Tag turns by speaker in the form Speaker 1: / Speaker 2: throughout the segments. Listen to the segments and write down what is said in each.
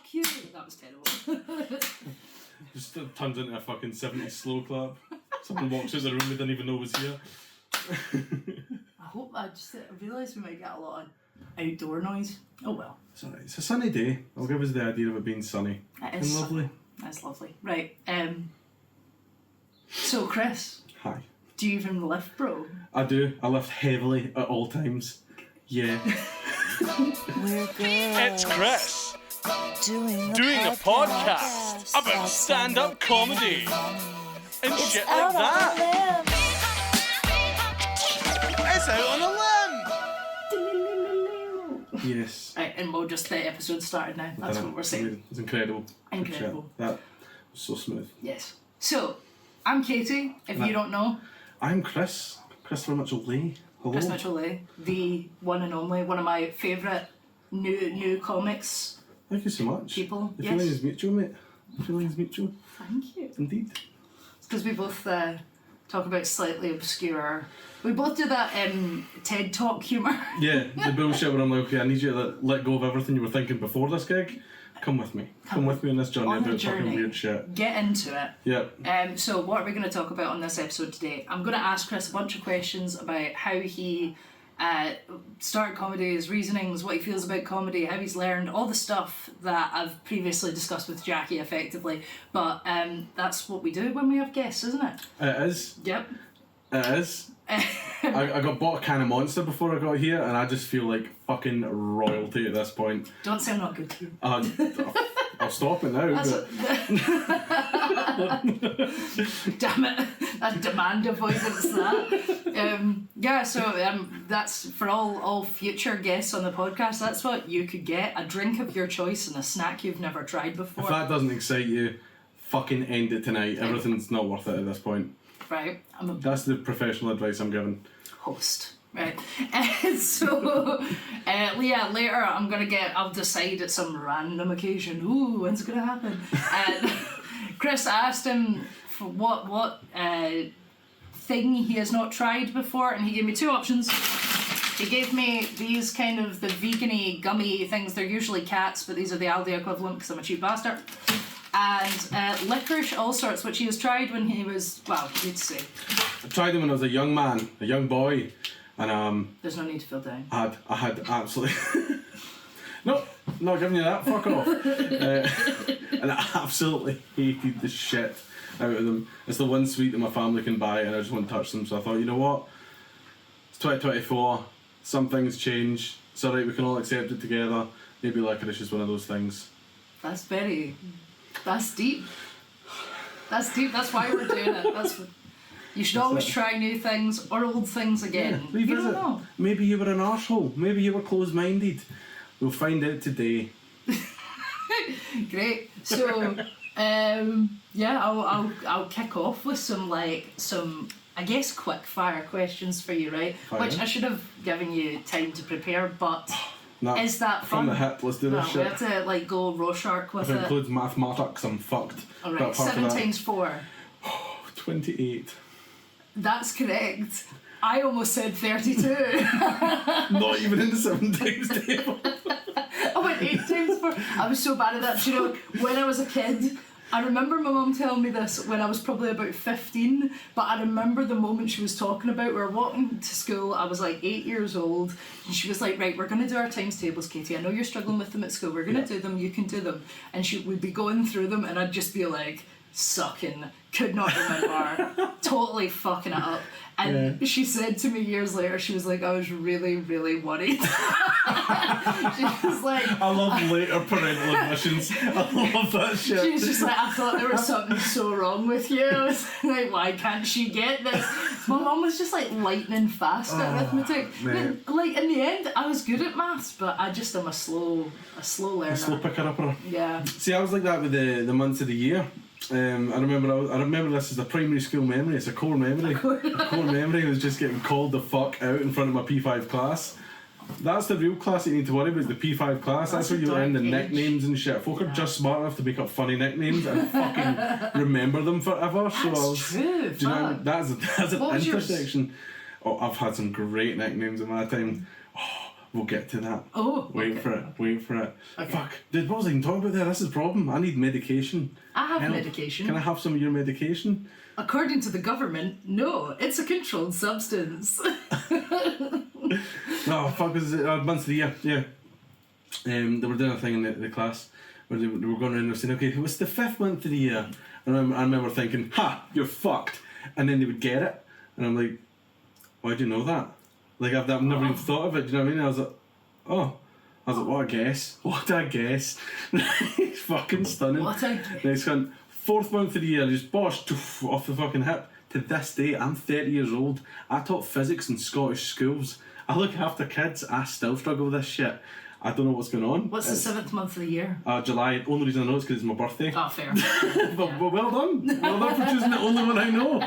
Speaker 1: fuck you. That was terrible.
Speaker 2: Just turns into a fucking 70s slow clap. Someone walks out the room they didn't even know was here.
Speaker 1: I realised we might get a lot of outdoor noise. Oh well.
Speaker 2: It's alright. It's a sunny day. I'll give us the idea of it being sunny.
Speaker 1: It is
Speaker 2: lovely.
Speaker 1: That's lovely. Right. So Chris.
Speaker 2: Hi.
Speaker 1: Do you even lift, bro?
Speaker 2: I do. I lift heavily at all times. Yeah.
Speaker 3: It's Chris doing a podcast about stand-up comedy and shit like that. It's out on a limb.
Speaker 2: Yes.
Speaker 1: Right, and we'll just the episode started now. That's what we're saying.
Speaker 2: It's incredible.
Speaker 1: Incredible.
Speaker 2: That was so smooth.
Speaker 1: Yes. So, I'm Katie, if you don't know.
Speaker 2: I'm Chris. Christopher Mitchell-Lee. Hello.
Speaker 1: Chris Mitchell-Lee, the one and only, one of my favourite new comics.
Speaker 2: Thank you so much.
Speaker 1: People,
Speaker 2: The
Speaker 1: yes.
Speaker 2: feeling is mutual, mate. The feeling is mutual.
Speaker 1: Thank you.
Speaker 2: Indeed.
Speaker 1: It's because we both talk about slightly obscure... We both do that TED Talk humour.
Speaker 2: Yeah, the bullshit where I'm like, okay, I need you to let go of everything you were thinking before this gig. Come with me. Come with me on this journey
Speaker 1: On the
Speaker 2: about
Speaker 1: journey.
Speaker 2: fucking weird shit.
Speaker 1: Get into it.
Speaker 2: Yep.
Speaker 1: So what are we going to talk about on this episode today? I'm going to ask Chris a bunch of questions about how he started comedy, his reasonings, what he feels about comedy, how he's learned, all the stuff that I've previously discussed with Jackie effectively. But that's what we do when we have guests, isn't it?
Speaker 2: It is.
Speaker 1: Yep.
Speaker 2: It is. I got bought a can of Monster before I got here, and I just feel like fucking royalty at this point.
Speaker 1: Don't say I'm not good to you.
Speaker 2: I'll stop it now.
Speaker 1: Damn it, that demand avoidance. That's for all future guests on the podcast. That's what you could get: a drink of your choice and a snack you've never tried before.
Speaker 2: If that doesn't excite you, fucking end it tonight. Everything's not worth it at this point.
Speaker 1: Right, I'm a
Speaker 2: That's the professional advice I'm giving.
Speaker 1: host. Right, Leah, later I'll decide at some random occasion, when's it gonna happen? Chris asked him for what thing he has not tried before, and he gave me two options. He gave me these kind of the vegan-y gummy things. They're usually cats, but these are the Aldi equivalent because I'm a cheap bastard. And licorice all sorts, which he has tried when he was, you'd say.
Speaker 2: I tried them when I was a young man, a young boy, and
Speaker 1: There's no need to feel down.
Speaker 2: I had absolutely no, not giving you that. Fuck off. And I absolutely hated the shit out of them. It's the one sweet that my family can buy, and I just won't touch them. So I thought, you know what? It's 2024. Some things change. It's alright. We can all accept it together. Maybe licorice is one of those things.
Speaker 1: That's deep. That's deep. That's why we're doing it. You should always try new things or old things again.
Speaker 2: Yeah,
Speaker 1: you don't know.
Speaker 2: Maybe you were an arsehole. Maybe you were closed-minded. We'll find out today.
Speaker 1: Great. So, I'll kick off with some I guess quick fire questions for you, right?
Speaker 2: Fire.
Speaker 1: Which I should have given you time to prepare, but
Speaker 2: Nah,
Speaker 1: is that fun?
Speaker 2: From the hip, let's do this
Speaker 1: We
Speaker 2: shit.
Speaker 1: have to go Rorschach with
Speaker 2: If it
Speaker 1: it.
Speaker 2: includes mathematics, I'm fucked.
Speaker 1: Alright, 7 times 4.
Speaker 2: 28.
Speaker 1: That's correct. I almost said 32.
Speaker 2: Not even in the 7 times table.
Speaker 1: I went 8 times 4. I was so bad at that. Do you know, when I was a kid, I remember my mum telling me this when I was probably about 15, but I remember the moment she was talking about. We were walking to school, I was like 8 years old, and she was like, right, we're going to do our times tables, Katie. I know you're struggling with them at school. We're going to do them, you can do them. And we'd be going through them, and I'd just be like, sucking, could not remember, totally fucking it up. And she said to me years later, she was like, I was really, really worried. She was like...
Speaker 2: I love later parental admissions. I love that shit.
Speaker 1: She was just like, I thought there was something so wrong with you. I was like, why can't she get this? My mum was just like lightning fast at arithmetic. Like in the end, I was good at maths, but I just am a slow learner.
Speaker 2: A slow picker-upper.
Speaker 1: Yeah.
Speaker 2: See, I was like that with the months of the year. I remember this as a primary school memory. It's a core memory. A core memory was just getting called the fuck out in front of my P5 class. That's the real class that you need to worry about, is the P5 class. That's where you learn the nicknames and shit. Folk are just smart enough to make up funny nicknames and fucking remember them forever.
Speaker 1: That's true.
Speaker 2: Do you know, that's an
Speaker 1: What was yours?
Speaker 2: intersection. Oh, I've had some great nicknames in my time. We'll get to that.
Speaker 1: Oh,
Speaker 2: Wait for it.
Speaker 1: Okay.
Speaker 2: Fuck. Dude, what was I even talking about there? This is the problem. I need medication.
Speaker 1: I have
Speaker 2: Help.
Speaker 1: medication.
Speaker 2: Can I have some of your medication?
Speaker 1: According to the government, no, it's a controlled substance.
Speaker 2: No, fuck, was it month of the year? Yeah. They were doing a thing in the class where they were going around and saying, okay, it was the 5th month of the year. And I remember thinking, ha, you're fucked. And then they would get it. And I'm like, why'd you know that? Like, I've never even thought of it, do you know what I mean? I was like, oh. I was like, what a guess. What a guess. It's fucking stunning.
Speaker 1: What a guess.
Speaker 2: Next one, 4th month of the year, just bosh, toof, off the fucking hip. To this day, I'm 30 years old. I taught physics in Scottish schools. I look after kids. I still struggle with this shit. I don't know what's going on.
Speaker 1: What's the 7th month of the year?
Speaker 2: July. Only reason I know it's because it's my birthday.
Speaker 1: Oh, fair.
Speaker 2: But well done. Well done for choosing the only one I know.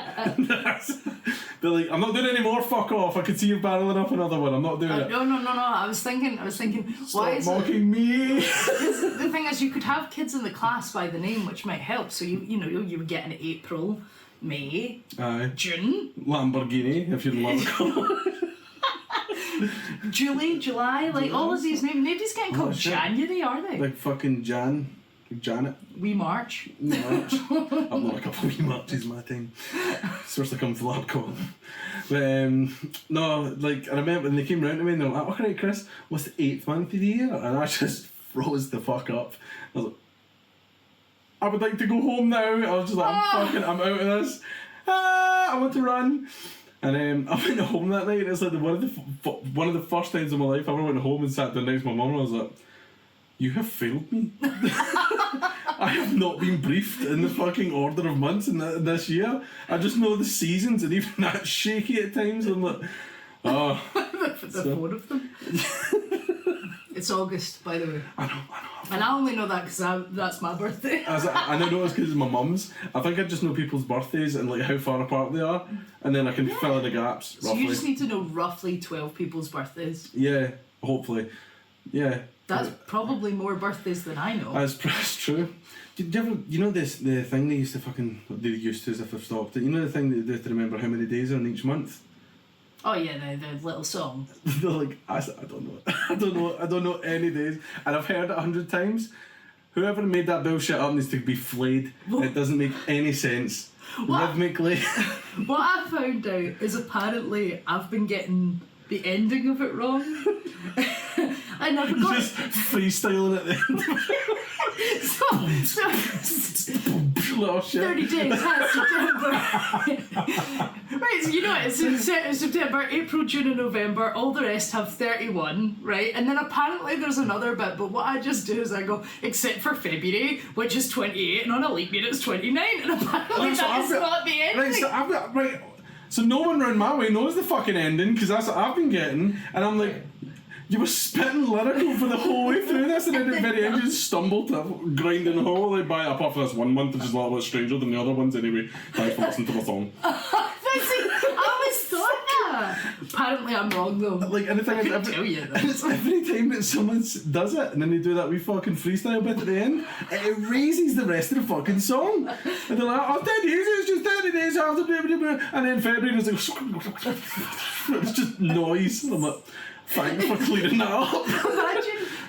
Speaker 2: But like, I'm not doing any more. Fuck off. I could see you barreling up another one. I'm not doing it.
Speaker 1: No. I was thinking. Why is
Speaker 2: Stop
Speaker 1: it?
Speaker 2: mocking me.
Speaker 1: The thing is, you could have kids in the class by the name, which might help. So you would get an April, May,
Speaker 2: Aye.
Speaker 1: June,
Speaker 2: Lamborghini, if you'd love it.
Speaker 1: July, like all of these names. Nobody's getting called
Speaker 2: shit.
Speaker 1: January, are they?
Speaker 2: Like fucking Jan. Like Janet.
Speaker 1: We March.
Speaker 2: March. I've not a couple of wee Marches my time. Supposed to come full alcohol. But no, like I remember when they came round to me and they were like, alright Chris, what's the 8th month of the year? And I just froze the fuck up. I was like, I would like to go home now. I was just like, I'm out of this. I want to run. And I went home that night and it's like one of the first times in my life I ever went home and sat down next to my mum and I was like, you have failed me. I have not been briefed in the fucking order of months in this year. I just know the seasons and even that's shaky at times. I'm like, oh.
Speaker 1: The 4 of them. It's August, by the way.
Speaker 2: I know.
Speaker 1: And I only know that because that's my birthday.
Speaker 2: I know it's because it's my mum's. I think I just know people's birthdays and like how far apart they are, and then I can fill in the gaps roughly.
Speaker 1: So you just need to know roughly 12 people's birthdays.
Speaker 2: Yeah, hopefully. Yeah.
Speaker 1: That's probably more birthdays than I know.
Speaker 2: That's true. Did you ever, the thing they used to as if I've stopped it. You know the thing that they have to remember how many days are in each month.
Speaker 1: Oh yeah, the little song.
Speaker 2: They're like, I don't know any days, and I've heard it 100 times. Whoever made that bullshit up needs to be flayed. It doesn't make any sense. Rhythmically.
Speaker 1: What I found out is apparently I've been getting the ending of it wrong. I never got
Speaker 2: just freestyling at the end.
Speaker 1: So 30 days has September. Right, so you know it's in September, April, June and November. All the rest have 31, right? And then apparently there's another bit, but what I just do is I go, except for February, which is 28, and on a leap year it's 29, and apparently that is not the ending.
Speaker 2: So no one round my way knows the fucking ending, because that's what I've been getting, and I'm like, you were spitting lyrical for the whole way through this, and then at the very end you just stumbled to grinding the whole way by, apart from this one month, which is a little bit stranger than the other ones anyway. Thanks for listening to my song.
Speaker 1: I always thought that. Apparently I'm wrong though.
Speaker 2: Like, and the thing is, every time that someone does it, and then they do that wee fucking freestyle bit at the end, it erases the rest of the fucking song. And they're like, oh, 30 days, it's just 30 days after, and then February was like, it's just noise. And I'm like, thanks for clearing that up.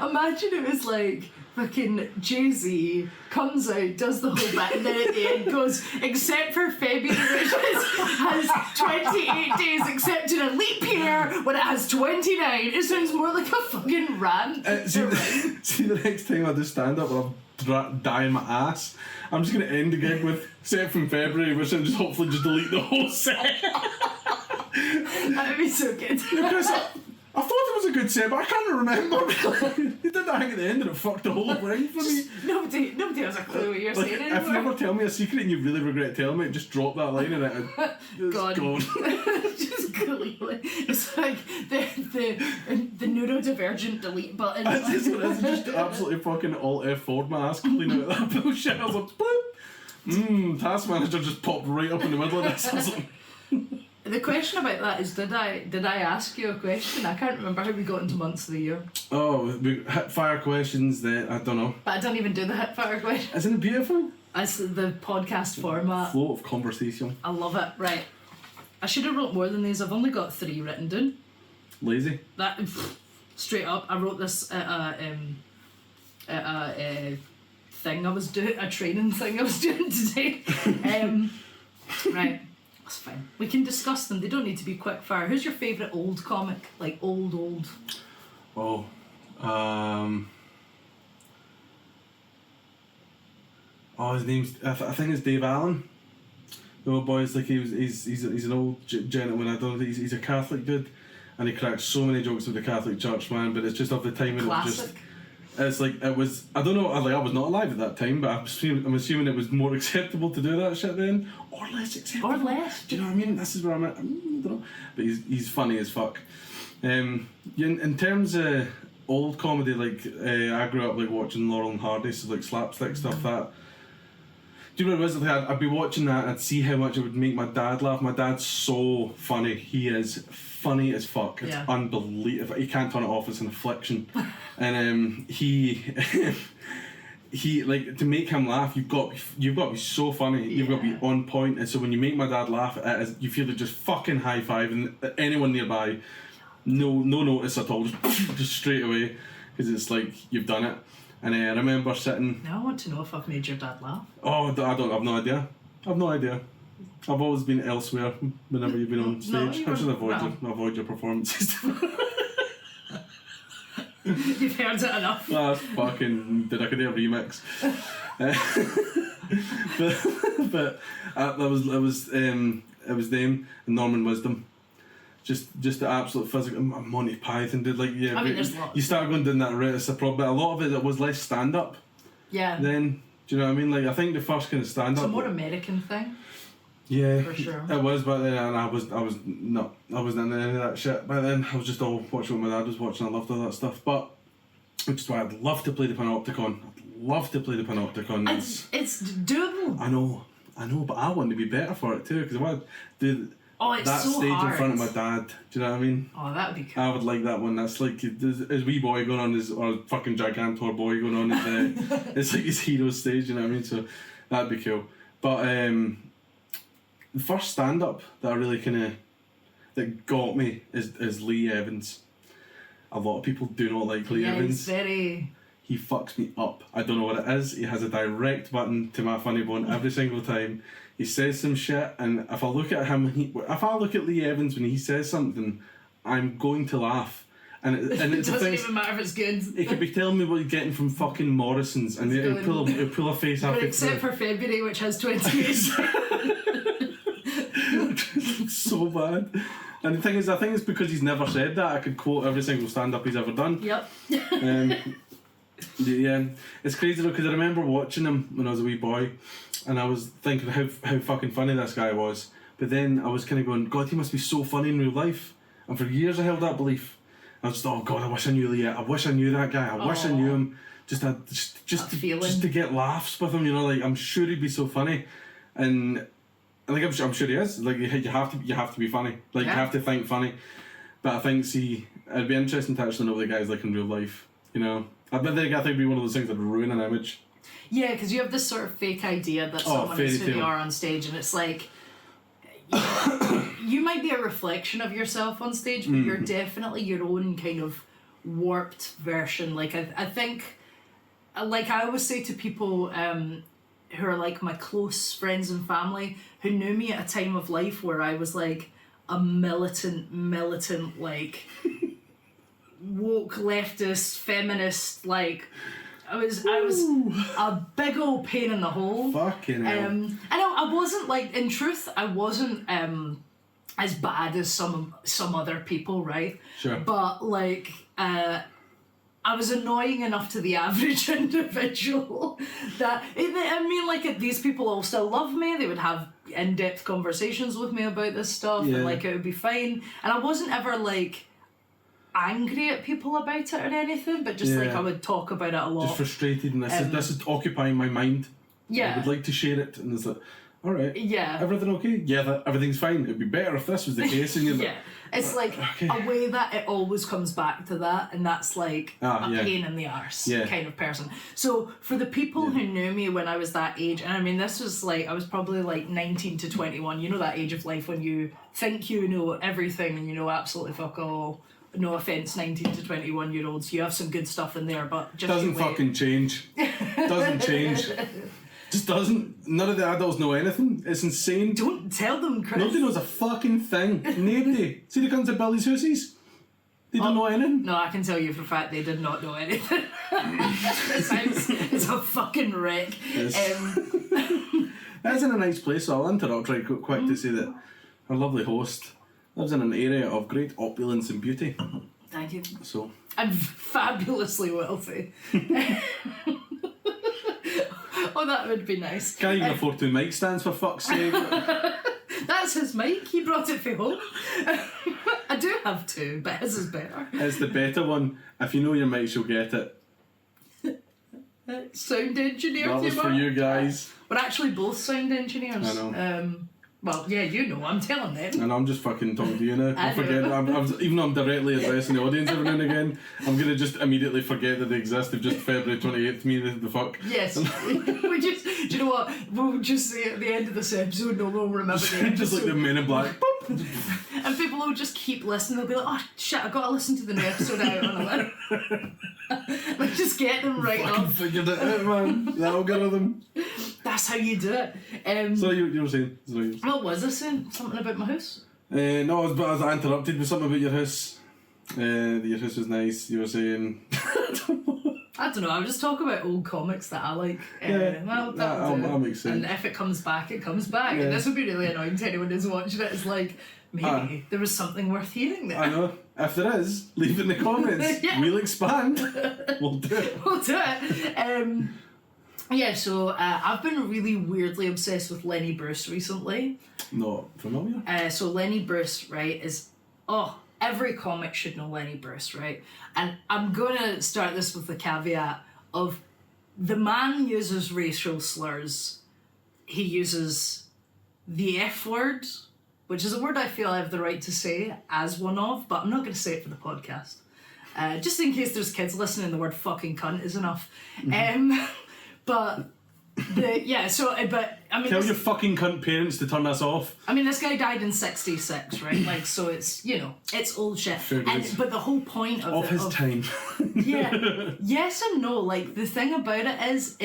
Speaker 1: Imagine it was like fucking Jay-Z comes out, does the whole bit, and then at the end goes, except for February, which has 28 days, except in a leap year when it has 29. It sounds more like a fucking rant.
Speaker 2: See, the next time I do stand up and I'm dying my ass, I'm just going to end the gig with, except from February, which I'm just hopefully just delete the whole set.
Speaker 1: That'd be so good.
Speaker 2: I thought it was a good set, but I can't remember. He did that thing at the end and it fucked the whole ring for me.
Speaker 1: Nobody has a clue what you're saying anymore.
Speaker 2: If you ever tell me a secret and you really regret telling me, just drop that line and it's gone.
Speaker 1: Just completely. It's like the neurodivergent delete button.
Speaker 2: It's just absolutely fucking alt F4 my ass clean out of that bullshit. I was like, boop. Task Manager just popped right up in the middle of this. I was like,
Speaker 1: the question about that is, did I ask you a question? I can't remember how we got into months of the year.
Speaker 2: Oh, we hit fire questions that I don't know.
Speaker 1: But I don't even do the hit fire question.
Speaker 2: Isn't it beautiful?
Speaker 1: It's the podcast format.
Speaker 2: Flow of conversation.
Speaker 1: I love it. Right. I should have wrote more than these. I've only got 3 written down.
Speaker 2: Lazy.
Speaker 1: straight up. I wrote this at a thing I was doing, a training thing I was doing today. Right, that's fine. We can discuss them. They don't need to be quick fire. Who's your favourite old comic? Like old?
Speaker 2: Oh, his name's I think it's Dave Allen. The old boy's like he's an old gentleman. I don't think he's a Catholic dude, and he cracks so many jokes with the Catholic Church, man. But it's just of the time when
Speaker 1: Classic.
Speaker 2: it was just. It's like it was. I don't know. I was not alive at that time, but I'm assuming it was more acceptable to do that shit then, or less acceptable.
Speaker 1: Or less.
Speaker 2: Do you know what I mean? This is where I'm at. I don't know. But he's funny as fuck. In terms of old comedy, like I grew up like watching Laurel and Hardy, so like slapstick stuff. That. Do you know what it was? Like, I'd be watching that and I'd see how much it would make my dad laugh. My dad's so funny. He is funny as fuck. It's unbelievable. He can't turn it off. It's an affliction. And he like, to make him laugh, you've got to be so funny. You've got to be on point. And so when you make my dad laugh, you feel like just fucking high five and anyone nearby, no notice at all, just straight away, because it's like you've done it. And I remember sitting.
Speaker 1: Now I want to know if I've made your dad laugh.
Speaker 2: Oh, I've no idea. I've always been elsewhere whenever you've been on stage. I should avoid your performances.
Speaker 1: You've heard it enough.
Speaker 2: That's fucking Did I Could Hear remix. but it was them and Norman Wisdom. Just the absolute physical. Monty Python did like
Speaker 1: I mean, there's lots.
Speaker 2: You start going down that route. It's a problem. But a lot of it was less stand up.
Speaker 1: Yeah.
Speaker 2: Then do you know what I mean? Like I think the first kind of stand up.
Speaker 1: It's a more American thing.
Speaker 2: Yeah,
Speaker 1: for sure.
Speaker 2: It was back then, and I wasn't into any of that shit. Back then, I was just all watching what my dad was watching. I loved all that stuff, but which is why I'd love to play the Panopticon.
Speaker 1: It's doable.
Speaker 2: I know, but I want to be better for it too, because I want to do that
Speaker 1: so
Speaker 2: stage
Speaker 1: hard.
Speaker 2: in front of my dad. Do you know what I mean?
Speaker 1: Oh, that would be cool.
Speaker 2: I would like that one. That's like his wee boy going on or fucking Gigantor boy going on. It's like his hero stage. You know what I mean? So that'd be cool. But the first stand up that I really that got me is Lee Evans. A lot of people do not like Lee Evans. He fucks me up. I don't know what it is. He has a direct button to my funny bone every single time. He says some shit, and if I look at Lee Evans when he says something, I'm going to laugh. And
Speaker 1: it doesn't even matter if it's good.
Speaker 2: He could be telling me what he's getting from fucking Morrison's, and he'll pull a face halfway through.
Speaker 1: Except for February, which has 20 days.
Speaker 2: So bad. And the thing is, I think it's because he's never said that. I could quote every single stand-up he's ever done.
Speaker 1: Yep.
Speaker 2: Yeah, it's crazy though, because I remember watching him when I was a wee boy, and I was thinking how fucking funny this guy was. But then I was kind of going, God, he must be so funny in real life. And for years I held that belief. I was just, oh God, I wish I knew Lee. I wish I knew that guy. I wish I knew him. Just to get laughs with him, you know. Like I'm sure he'd be so funny, and like I'm sure he is. Like you have to be funny. Like you have to think funny. But I think it'd be interesting to actually know what the guy's like in real life. You know, I think it'd be one of those things that would ruin an image.
Speaker 1: Yeah, because you have this sort of fake idea that someone is who they are on stage, and it's like you might be a reflection of yourself on stage, but you're definitely your own kind of warped version. Like I think, like I always say to people who are like my close friends and family who knew me at a time of life where I was like a militant like woke leftist feminist, like I was a big old pain in the hole.
Speaker 2: Fucking hell.
Speaker 1: I wasn't like, in truth, I wasn't as bad as some other people, right?
Speaker 2: Sure.
Speaker 1: But like I was annoying enough to the average individual that these people all still love me. They would have in-depth conversations with me about this stuff, and like it would be fine. And I wasn't ever like angry at people about it or anything, but just like I would talk about it a lot.
Speaker 2: Just frustrated, and this is occupying my mind.
Speaker 1: Yeah.
Speaker 2: I would like to share it, and it's like, all right.
Speaker 1: Yeah.
Speaker 2: Everything okay? Yeah, everything's fine. It'd be better if this was the case. And you're
Speaker 1: yeah. It's like a way that it always comes back to that, and that's like a pain in the arse kind of person. So for the people who knew me when I was that age, and I mean this was like, I was probably like 19 to 21, you know that age of life when you think you know everything and you know absolutely fuck all no offence, 19 to 21-year-olds, you have some good stuff in there, but just
Speaker 2: Doesn't fucking change. Doesn't change. Just doesn't. None of the adults know anything. It's insane.
Speaker 1: Don't tell them, Chris.
Speaker 2: Nobody knows a fucking thing. Nobody. See the guns at Billy's Hoosies? They don't know anything.
Speaker 1: No, I can tell you for a fact they did not know anything. This house is a fucking wreck.
Speaker 2: That's in a nice place, so I'll interrupt right quick to say that our lovely host lives in an area of great opulence and beauty.
Speaker 1: Thank you.
Speaker 2: So.
Speaker 1: I'm fabulously wealthy. Oh, that would be nice.
Speaker 2: Can't even afford 2 mic stands, for fuck's sake.
Speaker 1: That's his mic. He brought it from home. I do have 2, but his is better.
Speaker 2: It's the better one. If you know your mics, you'll get it.
Speaker 1: Sound engineer.
Speaker 2: That was for you guys.
Speaker 1: We're actually both sound engineers.
Speaker 2: I know.
Speaker 1: Well, yeah, you know, I'm telling them.
Speaker 2: And I'm just fucking talking to you now.
Speaker 1: I
Speaker 2: I'm forgetting. Even though I'm directly addressing the audience every now and again, I'm going to just immediately forget that they exist. They've just February 28th me, the fuck.
Speaker 1: Yes. We just, do you know what? We'll just say at the end of this episode, no one will remember the episode.
Speaker 2: Just like the Men in Black.
Speaker 1: And people will just keep listening. They'll be like, oh shit, I've got to listen to the new episode out on a minute. Like, just get them right
Speaker 2: Fucking
Speaker 1: up.
Speaker 2: figured it out, man. The algorithm.
Speaker 1: That's how you do it.
Speaker 2: So you were saying? Sorry.
Speaker 1: What was I saying? Something about my house?
Speaker 2: No, I was interrupted with something about your house. Your house was nice. You were saying.
Speaker 1: I don't know, I was just talking about old comics that I like.
Speaker 2: Yeah,
Speaker 1: Well,
Speaker 2: that makes sense.
Speaker 1: And if it comes back, it comes back.
Speaker 2: Yeah.
Speaker 1: And this would be really annoying to anyone who's watching it. It's like, maybe there was something worth hearing there.
Speaker 2: I know. If there is, leave it in the comments.
Speaker 1: Yeah.
Speaker 2: We'll expand. We'll do it.
Speaker 1: We'll do it. Yeah, so I've been really weirdly obsessed with Lenny Bruce recently.
Speaker 2: Not familiar.
Speaker 1: So Lenny Bruce, right, is... every comic should know Lenny Bruce, right? And I'm going to start this with the caveat of the man uses racial slurs. He uses the F word, which is a word I feel I have the right to say as one of, but I'm not going to say it for the podcast. Just in case there's kids listening, the word fucking cunt is enough. But I mean,
Speaker 2: Tell your fucking cunt parents to turn this off.
Speaker 1: I mean, this guy died in 66, right? Like, so it's, you know, it's old shit.
Speaker 2: Sure is.
Speaker 1: But the whole point of
Speaker 2: His time.
Speaker 1: Yeah. Yes and no. Like, the thing about it is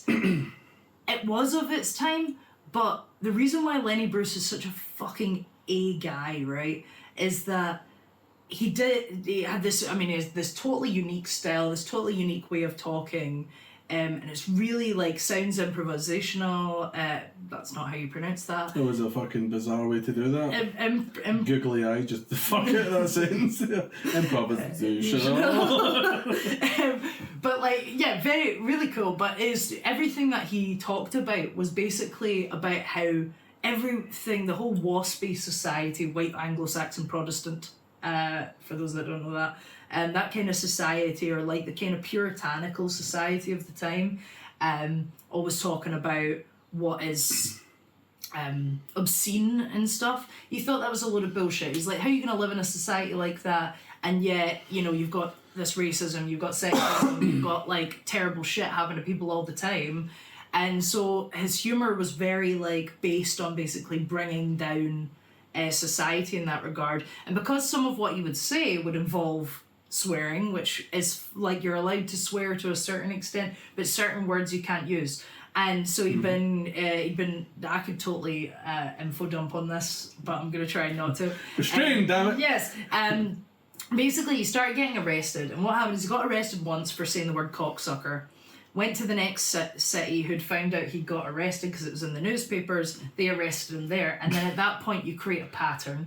Speaker 1: it was of its time, but the reason why Lenny Bruce is such a fucking A guy, right, is that he had this, I mean, he has this totally unique style, this totally unique way of talking, and it's really, like, sounds improvisational. That's not how you pronounce that.
Speaker 2: It was a fucking bizarre way to do that. Googly eye, just the fuck out of that sentence. Improvisation.
Speaker 1: But, like, yeah, really cool. But everything that he talked about was basically about how everything, the whole waspy society, white Anglo-Saxon Protestant, for those that don't know that, and that kind of society, or like the kind of puritanical society of the time, always talking about what is obscene and stuff. He thought that was a load of bullshit. He's like, how are you going to live in a society like that, and yet, you know, you've got this racism, you've got sexism, you've got, like, terrible shit happening to people all the time. And so his humour was very, like, based on basically bringing down society in that regard. And because some of what he would say would involve swearing, which is, like, you're allowed to swear to a certain extent, but certain words you can't use. And so he'd been I could totally info dump on this, but I'm going to try not to.
Speaker 2: Restrained, damn it.
Speaker 1: Yes. Basically, he started getting arrested, and what happened is he got arrested once for saying the word cocksucker. Went to the next city, who'd found out he got arrested because it was in the newspapers. They arrested him there, and then at that point you create a pattern.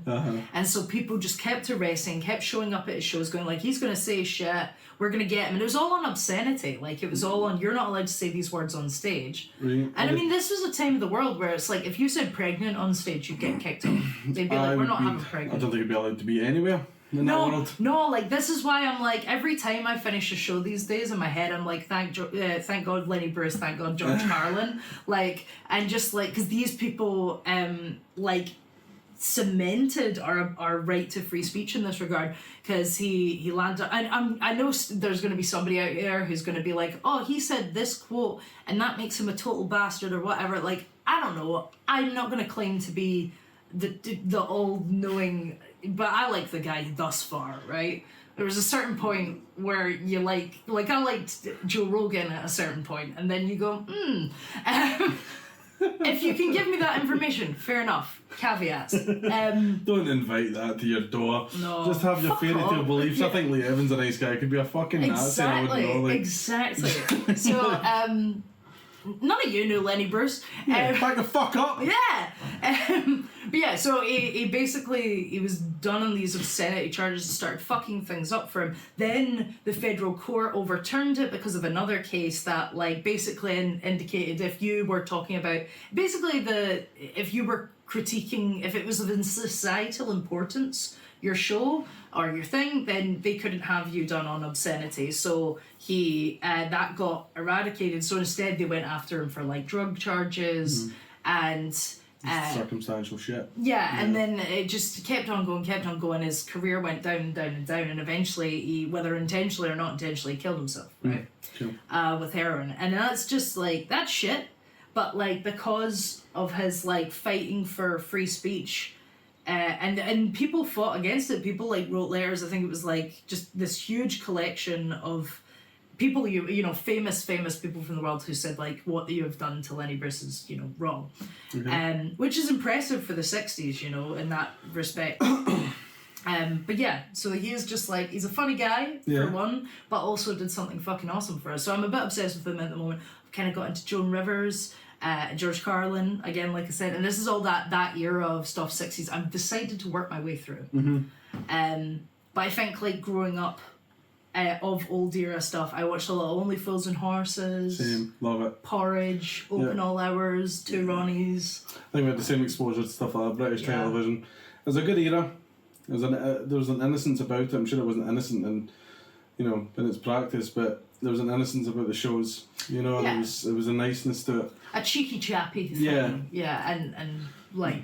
Speaker 1: And so people just kept arresting, kept showing up at his shows going like, he's going to say shit, we're going to get him. And it was all on obscenity. Like, it was all on, you're not allowed to say these words on stage.
Speaker 2: Really?
Speaker 1: And I mean, this was a time of the world where it's like, if you said pregnant on stage, you'd get kicked off. They'd be like, we're not having pregnant.
Speaker 2: I don't think you'd be allowed to be anywhere in that world.
Speaker 1: No, like, this is why I'm like, every time I finish a show these days in my head, I'm like, thank God Lenny Bruce, thank God George Carlin, like, and just like, because these people like cemented our right to free speech in this regard, because he landed, and I know there's going to be somebody out there who's going to be like, oh, he said this quote and that makes him a total bastard or whatever. Like, I don't know, I'm not going to claim to be the all-knowing but I like the guy thus far, right? There was a certain point where you like I liked Joe Rogan at a certain point, and then you go, if you can give me that information, fair enough. Caveats.
Speaker 2: Don't invite that to your door.
Speaker 1: No.
Speaker 2: Just have your fairy tale beliefs. I think Lee Evans a nice guy. Could be a fucking Nazi. I wouldn't know. Like.
Speaker 1: Exactly. So, none of you knew Lenny Bruce.
Speaker 2: Back the fuck up.
Speaker 1: Yeah. But yeah, so he basically, he was done on these obscenity charges and started fucking things up for him. Then the federal court overturned it because of another case that like basically indicated if you were talking about, basically if you were critiquing, if it was of societal importance, your show or your thing, then they couldn't have you done on obscenity. So that got eradicated. So instead they went after him for like drug charges and
Speaker 2: circumstantial shit.
Speaker 1: Yeah, and then it just kept on going. His career went down and down and down, and eventually he, whether intentionally or not intentionally, killed himself, right?
Speaker 2: Cool.
Speaker 1: With heroin. And that's just like, that's shit. But like, because of his like fighting for free speech, and people fought against it. People like wrote letters. I think it was like just this huge collection of people, you know, famous people from the world who said like, what you have done to Lenny Bruce is, you know, wrong. Which is impressive for the 60s, you know, in that respect. But yeah, so he is just like, he's a funny guy for one, but also did something fucking awesome for us. So I'm a bit obsessed with him at the moment. I've kind of got into Joan Rivers, George Carlin, again, like I said, and this is all that era of stuff, 60s. I've decided to work my way through. But I think like growing up, of old era stuff, I watched a lot of Only Fools and Horses.
Speaker 2: Same, love it.
Speaker 1: Porridge, Open All Hours, Two Ronnies.
Speaker 2: I think we had the same exposure to stuff like that, British television. It was a good era. There was an innocence about it. I'm sure it wasn't innocent in its practice, but there was an innocence about the shows. You know, there was a niceness to it. A
Speaker 1: cheeky chappy thing. Yeah, and like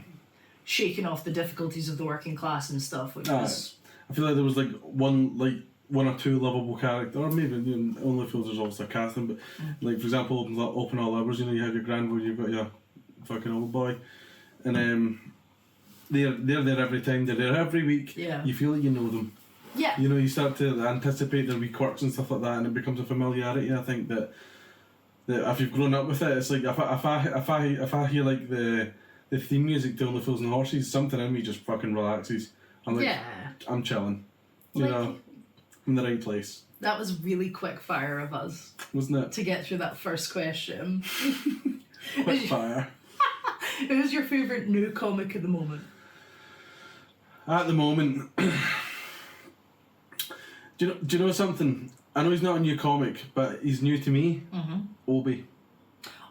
Speaker 1: shaking off the difficulties of the working class and stuff, which was...
Speaker 2: I feel like there was like one or two lovable characters, or maybe Only Fools there's also a casting, but like for example, Open All Hours, you know, you have your grandboy, you've got your fucking old boy, and they're there every time, they're there every week. Yeah. You feel like you know them. Yeah. You know, you start to anticipate their wee quirks and stuff like that, and it becomes a familiarity. I think that if you've grown up with it, it's like if I hear like the theme music to Only Fools and Horses, something in me just fucking relaxes. I'm like, I'm chilling. You know. In the right place.
Speaker 1: That was really quick fire of us.
Speaker 2: Wasn't it?
Speaker 1: To get through that first question.
Speaker 2: Quick fire.
Speaker 1: Who's your favourite new comic at the moment?
Speaker 2: At the moment... do you know something? I know he's not a new comic, but he's new to me. Obi.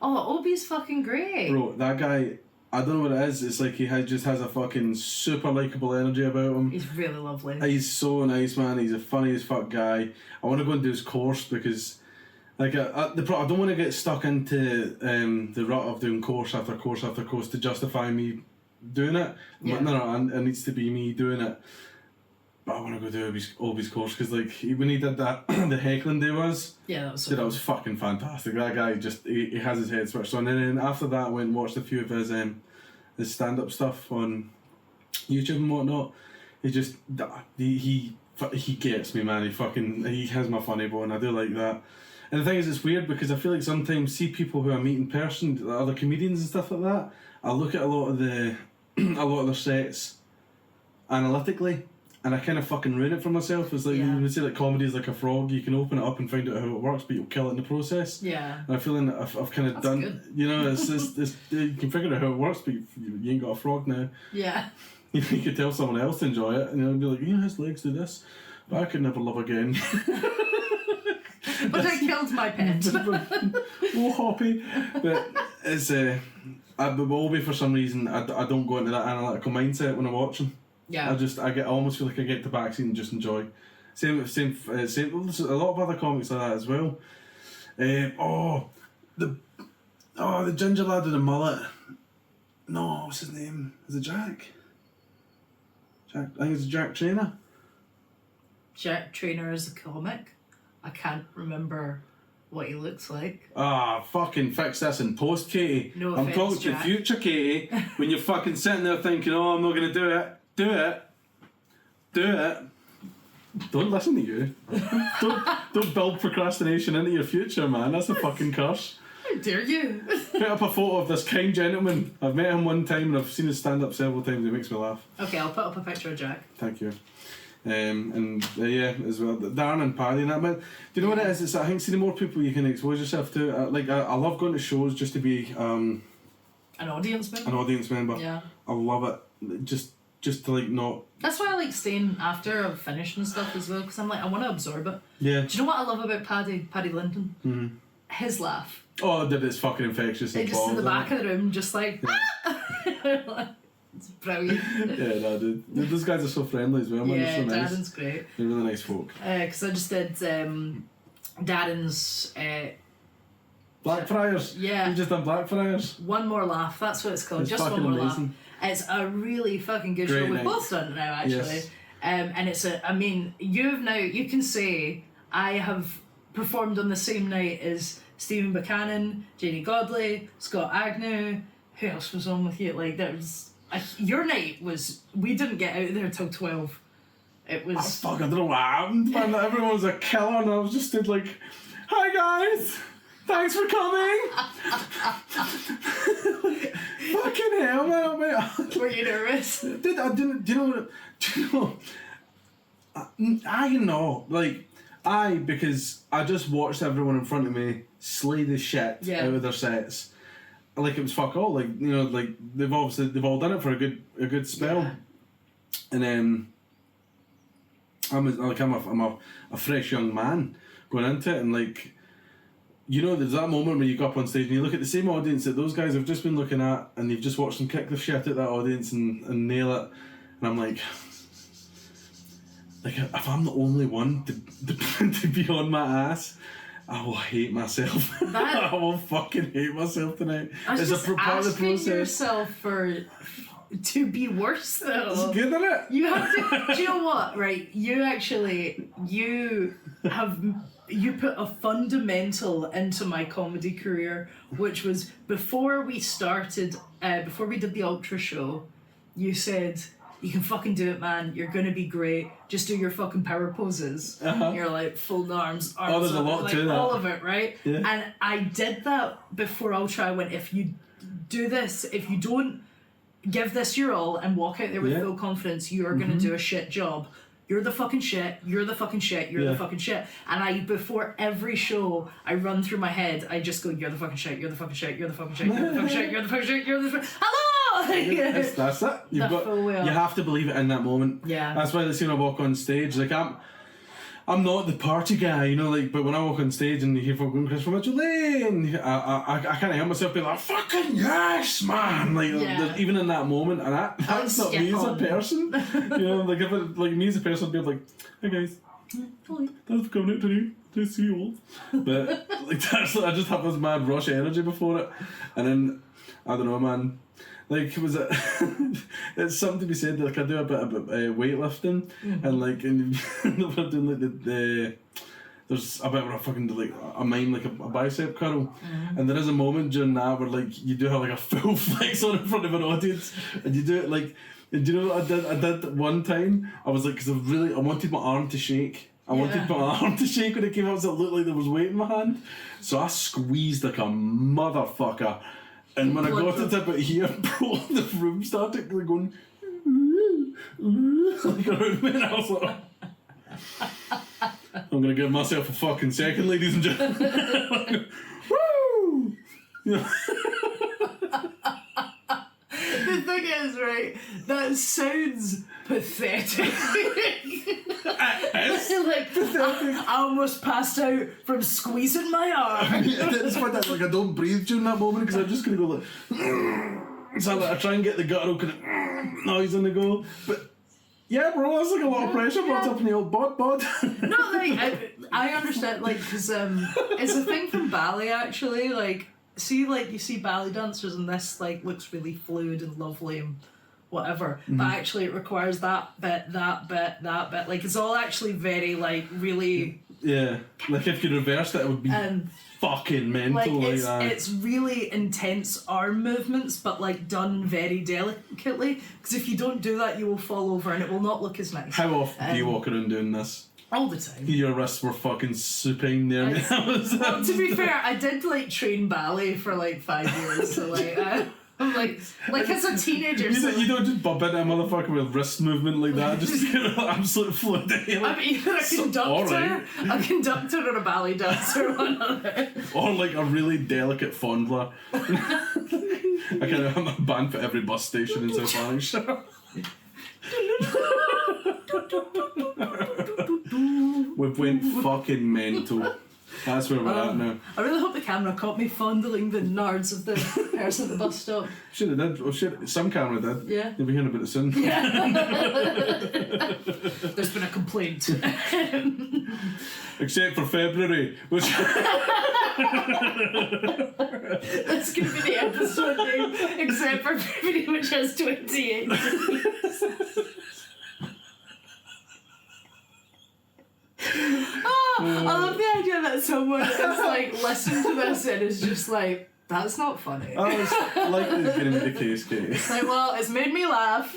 Speaker 1: Oh, Obi's fucking great.
Speaker 2: Bro, that guy... I don't know what it is. It's like he just has a fucking super likeable energy about him.
Speaker 1: He's really lovely.
Speaker 2: He's so nice, man. He's a funny as fuck guy. I want to go and do his course because, like, I don't want to get stuck into the rut of doing course after course after course to justify me doing it. Yeah. No, it needs to be me doing it. But I want to go do Obi's course because, like, when he did that, the heckling day was. Yeah, that was so. That was fucking fantastic. That guy just he has his head switched on, and then after that, I went and watched a few of his stand-up stuff on YouTube and whatnot. He just he gets me, man. He has my funny bone. I do like that. And the thing is, it's weird because I feel like sometimes see people who I meet in person, other comedians and stuff like that. I look at a lot of their sets analytically. And I kind of fucking ruin it for myself. It's like, you would say like comedy is like a frog. You can open it up and find out how it works, but you'll kill it in the process. Yeah. And I feel like I've kind of done... Good. You know, it's you can figure out how it works, but you ain't got a frog now. Yeah. You could tell someone else to enjoy it, and you'll be like, his legs do this. But I could never love again.
Speaker 1: But I killed my pet.
Speaker 2: Oh, Hoppy. But it's... But Obi, for some reason, I don't go into that analytical mindset when I'm watching. Yeah. I almost feel like I get the backseat and just enjoy. Same. A lot of other comics like that as well. The ginger lad with the mullet. No, what's his name? Is it Jack? I think it's Jack Trainer.
Speaker 1: Jack Trainer is a comic. I can't remember what he looks like.
Speaker 2: Fucking fix this in post, Katie. No offense, I'm talking to future Katie. When you're fucking sitting there thinking, I'm not going to do it. Do it. Do it. Don't listen to you. don't build procrastination into your future, man. That's a fucking curse.
Speaker 1: How dare you?
Speaker 2: Put up a photo of this kind gentleman. I've met him one time and I've seen him stand up several times. It makes me laugh.
Speaker 1: Okay, I'll put up a picture of Jack.
Speaker 2: Thank you. Yeah, as well, Darren and Paddy and that. But do you know what it is? It's, I think, see, the more people you can expose yourself to. I love going to shows just to be
Speaker 1: an audience member.
Speaker 2: An audience member.
Speaker 1: Yeah.
Speaker 2: I love it. Just to like not.
Speaker 1: That's why I like staying after I've finished and stuff as well, because I'm like, I want to absorb it.
Speaker 2: Yeah.
Speaker 1: Do you know what I love about Paddy Linton?
Speaker 2: Mm-hmm.
Speaker 1: His laugh.
Speaker 2: Oh, it's fucking infectious.
Speaker 1: It just in the back of the room, just like. Yeah. It's brilliant.
Speaker 2: Yeah, no, dude. Those guys are so friendly as well, man.
Speaker 1: Yeah,
Speaker 2: They're so nice.
Speaker 1: Darren's great.
Speaker 2: They're really nice folk.
Speaker 1: Because I just did Darren's.
Speaker 2: Blackfriars.
Speaker 1: Yeah.
Speaker 2: You've just done Blackfriars.
Speaker 1: One More Laugh, that's what it's called.
Speaker 2: It's
Speaker 1: just
Speaker 2: fucking
Speaker 1: One More
Speaker 2: amazing.
Speaker 1: Laugh. It's a really fucking good
Speaker 2: Great
Speaker 1: show. We've
Speaker 2: night.
Speaker 1: both done it now, actually.
Speaker 2: Yes.
Speaker 1: And it's I mean, you can say I have performed on the same night as Stephen Buchanan, Janie Godley, Scott Agnew. Who else was on with you? Like, that was. Your night was. We didn't get out of there till 12. It was.
Speaker 2: Oh, fuck, I don't know what happened, man. Everyone was a killer and I was just stood like, hi guys! Thanks for coming! Fucking hell, man.
Speaker 1: Were you nervous?
Speaker 2: Dude, I didn't. Do you know? I know. Like, because I just watched everyone in front of me slay the shit out of their sets. Like, it was fuck all. Like, you know, like they've all done it for a good spell.
Speaker 1: Yeah.
Speaker 2: And I'm a fresh young man going into it, and like, you know, there's that moment where you go up on stage and you look at the same audience that those guys have just been looking at, and you've just watched them kick the shit at that audience and nail it, and I'm like, if I'm the only one to be on my ass, I will hate myself. I will fucking hate myself tonight.
Speaker 1: It's just asking yourself to be worse, though.
Speaker 2: It's good, isn't it?
Speaker 1: You have to. Do you know what? Right? You put a fundamental into my comedy career, which was before we started, before we did the Ultra show. You said, you can fucking do it, man. You're gonna be great. Just do your fucking power poses. You're like folding arms
Speaker 2: there's a lot
Speaker 1: like,
Speaker 2: to that.
Speaker 1: all of it, right?
Speaker 2: Yeah.
Speaker 1: And I did that before Ultra. I went, if you do this, if you don't give this your all and walk out there with full confidence, you are gonna do a shit job. You're the fucking shit. You're the fucking shit. You're the fucking shit. And before every show, I run through my head. I just go, you're the fucking shit. You're the fucking shit. You're the fucking shit. You're the fucking shit. You're the fucking shit. You're the fucking. Hello.
Speaker 2: That's it. You have to believe it in that moment.
Speaker 1: Yeah.
Speaker 2: That's why they see when I walk on stage. Like, I'm not the party guy, you know. Like, but when I walk on stage and you hear folk going, Christopher Mitchell Lane, I can't help myself being like, fucking yes, man. Like, even in that moment, and that's not me as a person. You know, like if it, like me as a person, I'd be like, hey guys, thanks for coming out today. To see you all. But like, I just have this mad rush of energy before it, and then I don't know, man. Like, was it? It's something to be said. Like, I do a bit of weightlifting, and like, and we're doing like the there's a bit where I fucking do like a mime like a bicep curl, and there is a moment during that where like you do have like a full flex on in front of an audience, and you do it like. And do you know what I did one time? I was like, because I wanted my arm to shake. I wanted my arm to shake when it came out, so it looked like there was weight in my hand. So I squeezed like a motherfucker. And when I got it about here, bro, the room started like going, like around me, and I was like, I'm gonna give myself a fucking second, ladies and gentlemen. Woo! You know?
Speaker 1: The thing is, right, that sounds pathetic. Like, I almost passed out from squeezing my arm.
Speaker 2: That's why I don't breathe during that moment, because I'm just gonna go like, so I try and get the guttural kind of noise on the go. But yeah, bro, that's like a lot of pressure built up in the old bod.
Speaker 1: No, like I understand, like, because it's a thing from ballet actually. Like, see, like you see ballet dancers, and this like looks really fluid and lovely and whatever, but actually it requires that bit. Like, it's all actually very like really
Speaker 2: Yeah, like if you reversed it, it would be fucking mental like that.
Speaker 1: It's really intense arm movements, but like done very delicately. Because if you don't do that, you will fall over and it will not look as nice.
Speaker 2: How often do you walk around doing this?
Speaker 1: All the time.
Speaker 2: Your wrists were fucking supine there.
Speaker 1: Well, to be fair, I did like train ballet for like 5 years, so like I'm like as a teenager.
Speaker 2: You don't just bump into a motherfucker with wrist movement like that, just absolute fluidity.
Speaker 1: I'm either a conductor or a ballet dancer, one or the other.
Speaker 2: Or like a really delicate fondler. I'm a band for every bus station in South Lanarkshire. We've went fucking mental. That's where we're at now.
Speaker 1: I really hope the camera caught me fondling the nards of the person at the bus stop.
Speaker 2: Should have did. Oh shit, some camera did.
Speaker 1: Yeah.
Speaker 2: You'll be hearing about it soon.
Speaker 1: Yeah. There's been a complaint.
Speaker 2: Except for February, which...
Speaker 1: That's going to be the episode name. Except for February, which has 28 days. I love the idea that someone is like listening to this and is just like, that's not funny.
Speaker 2: Oh, it's likely going to be the case, Katie.
Speaker 1: Like, well, it's made me laugh.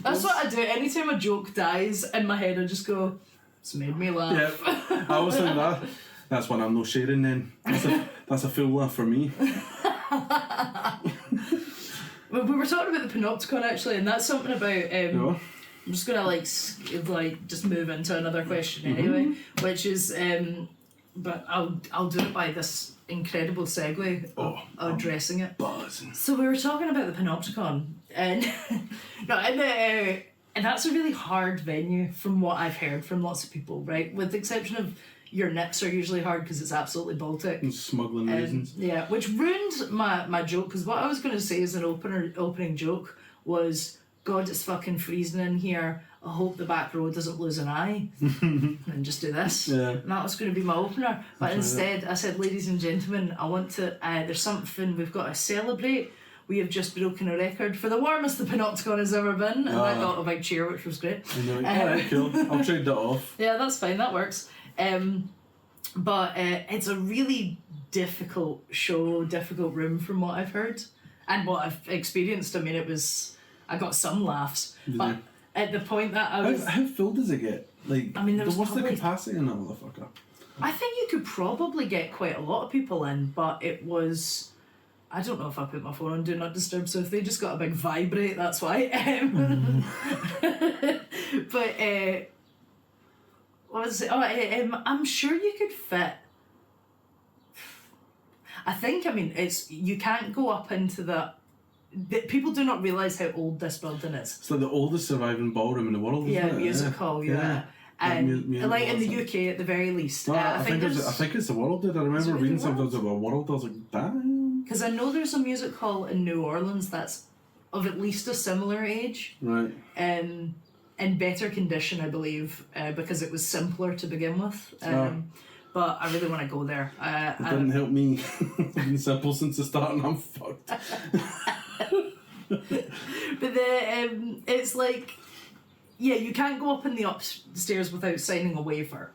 Speaker 1: That's what I do. Anytime a joke dies in my head, I just go, it's made me laugh.
Speaker 2: Yeah, I always think that. That's one I'm not sharing then. That's a full laugh for me.
Speaker 1: Well, we were talking about the Panopticon actually, and that's something about... I'm just gonna like just move into another question anyway, which is but I'll do it by this incredible segue of addressing it.
Speaker 2: Buzzing.
Speaker 1: So we were talking about the Panopticon, and and that's a really hard venue from what I've heard from lots of people, right? With the exception of your nips are usually hard because it's absolutely Baltic.
Speaker 2: And smuggling reasons.
Speaker 1: Yeah, which ruined my joke, because what I was going to say as an opening joke was, God, it's fucking freezing in here. I hope the back row doesn't lose an eye. And just do this.
Speaker 2: Yeah.
Speaker 1: And that was going to be my opener. But instead, I said, ladies and gentlemen, I want to... there's something we've got to celebrate. We have just broken a record for the warmest the Panopticon has ever been. And that got a big cheer, which was great.
Speaker 2: Alright, cool. I'll trade that off.
Speaker 1: Yeah, that's fine. That works. But it's a really difficult show, difficult room from what I've heard. And what I've experienced. I mean, I got some laughs, but at the point that I was...
Speaker 2: How full does it get? Like,
Speaker 1: I mean,
Speaker 2: what's the capacity in that motherfucker?
Speaker 1: I think you could probably get quite a lot of people in, but it was... I don't know if I put my phone on Do Not Disturb, so if they just got a big vibrate, that's why. But, what was it? I'm sure you could fit... I think, I mean, you can't go up into the... People do not realise how old this building is.
Speaker 2: It's like the oldest surviving ballroom in the world, isn't it?
Speaker 1: Music hall, yeah. And like in the UK at the very least.
Speaker 2: I think it's the world, dude. I remember reading something about world. I was like, damn.
Speaker 1: Because I know there's a music hall in New Orleans that's of at least a similar age.
Speaker 2: Right.
Speaker 1: In better condition, I believe, because it was simpler to begin with. But I really want to go there.
Speaker 2: It didn't help me. It's been simple since the start and I'm fucked.
Speaker 1: But it's like, yeah, you can't go up in the upstairs without signing a waiver,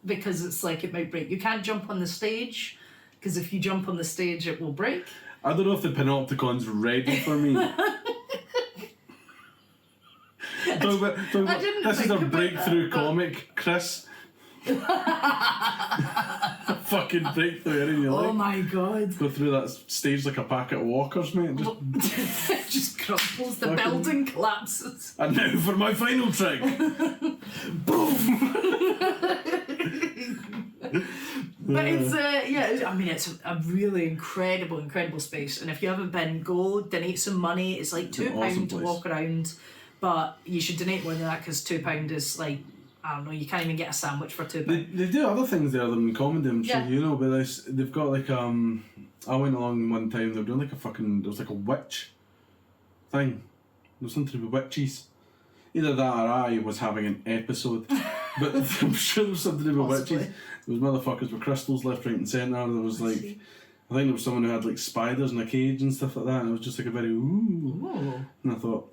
Speaker 1: because it's like it might break. You can't jump on the stage, because if you jump on the stage it will break.
Speaker 2: I don't know if the Panopticon's ready for me. This is a breakthrough comic, Chris. Fucking breakthrough in your life.
Speaker 1: Oh my god.
Speaker 2: Go through that stage like a packet of walkers, mate.
Speaker 1: It just crumples, the building collapses.
Speaker 2: And now for my final trick. Boom.
Speaker 1: But it's I mean, it's a really incredible space, and if you haven't been, go donate some money. It's like £2 to walk around, but you should donate more than that, because £2 is like, I don't know, you can't even get a sandwich for £2.
Speaker 2: They do other things there than comedy, I'm sure you know, but they've got like I went along one time, they were doing like there was like a witch thing. There was something to do with witches. Either that or I was having an episode. But I'm sure there was something to do with witches. There was motherfuckers with crystals left, right and centre. There was like, I think there was someone who had like spiders in a cage and stuff like that, and it was just like a very ooh. And I thought,